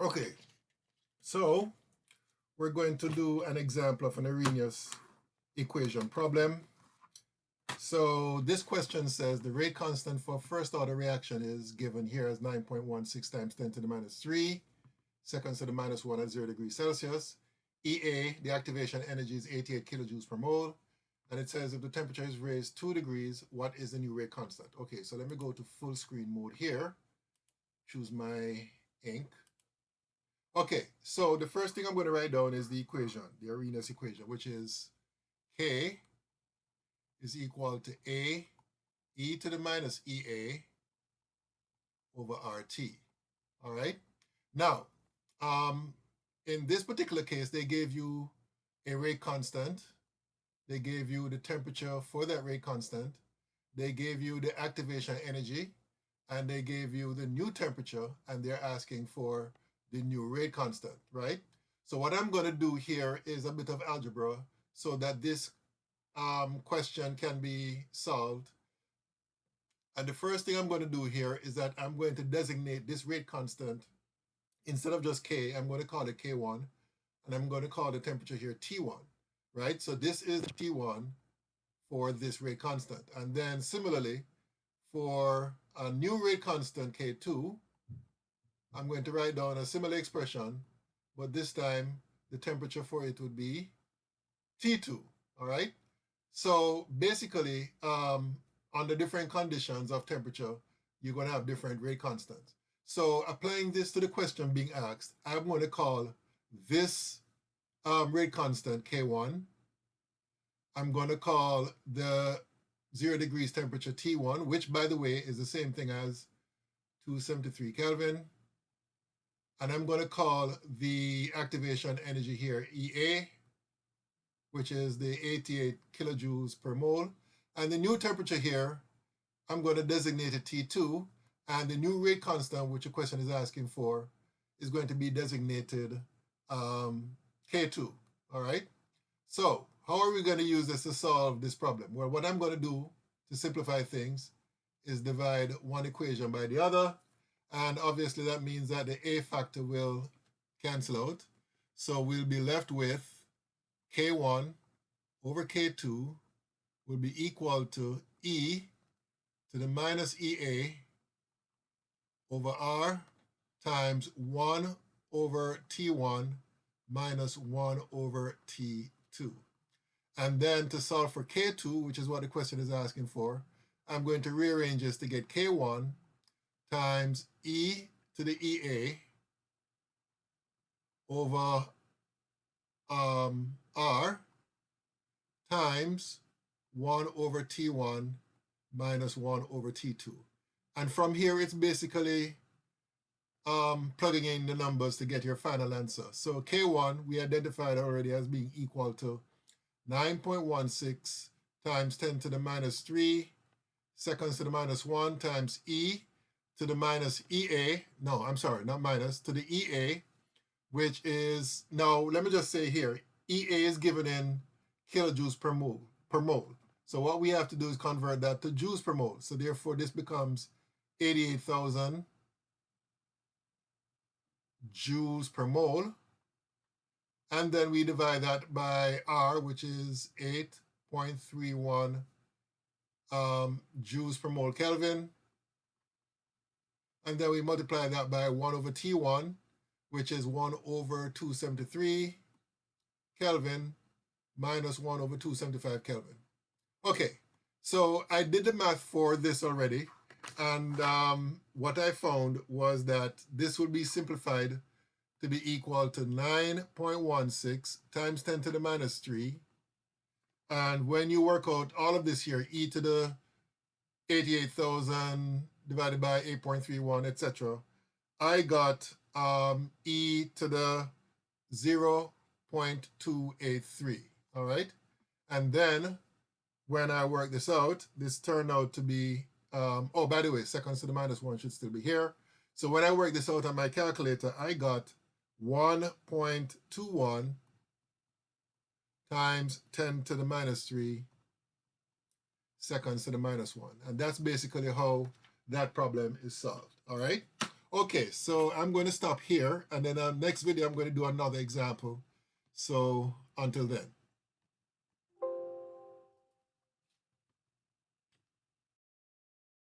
Okay, so we're going to do an example of an Arrhenius equation problem. So this question says the rate constant for first order reaction is given here as 9.16 times 10 to the minus 3 seconds to the minus 1 at 0 degrees Celsius. EA, the activation energy is 88 kilojoules per mole. And it says if the temperature is raised 2 degrees, what is the new rate constant? Okay, so let me go to full screen mode here. Choose my ink. Okay, so the first thing I'm going to write down is the equation, the Arrhenius equation, which is K is equal to A e to the minus EA over RT. All right. Now, in this particular case, they gave you a rate constant. They gave you the temperature for that rate constant. They gave you the activation energy, and they gave you the new temperature, and they're asking for the new rate constant, right? So what I'm going to do here is a bit of algebra so that this question can be solved. And the first thing I'm going to do here is that I'm going to designate this rate constant. Instead of just K, I'm going to call it K1, and I'm going to call the temperature here T1, right? So this is T1 for this rate constant. And then similarly, for a new rate constant K2, I'm going to write down a similar expression, but this time the temperature for it would be T2, all right? So basically, under different conditions of temperature, you're going to have different rate constants. So applying this to the question being asked, I'm going to call this rate constant K1. I'm going to call the 0 degrees temperature T1, which, by the way, is the same thing as 273 Kelvin. And I'm going to call the activation energy here EA, which is the 88 kilojoules per mole. And the new temperature here, I'm going to designate it T2. And the new rate constant, which the question is asking for, is going to be designated K2. All right? So how are we going to use this to solve this problem? Well, what I'm going to do to simplify things is divide one equation by the other. And obviously that means that the A factor will cancel out. So we'll be left with K1 over K2 will be equal to E to the minus EA over R times 1 over T1 minus 1 over T2. And then to solve for K2, which is what the question is asking for, I'm going to rearrange this to get K1 times E to the EA over R times 1 over T1 minus 1 over T2. And from here, it's basically plugging in the numbers to get your final answer. So K1, we identified already as being equal to 9.16 times 10 to the minus 3 seconds to the minus 1 times E to the minus EA. No, I'm sorry, not minus, to the EA, which is, now let me just say here, EA is given in kilojoules per mole. So what we have to do is convert that to joules per mole. So therefore this becomes 88,000 joules per mole. And then we divide that by R, which is 8.31 joules per mole Kelvin. And then we multiply that by 1 over T1, which is 1 over 273 Kelvin minus 1 over 275 Kelvin. Okay, so I did the math for this already. And what I found was that this would be simplified to be equal to 9.16 times 10 to the minus 3. And when you work out all of this here, e to the 88,000 divided by 8.31, etc., I got e to the 0.283, all right? And then when I work this out, this turned out to be, oh, by the way, seconds to the minus 1 should still be here. So when I work this out on my calculator, I got 1.21 times 10 to the minus 3 seconds to the minus 1. And that's basically how that problem is solved, all right? Okay, so I'm going to stop here, and then next video I'm going to do another example. So until then.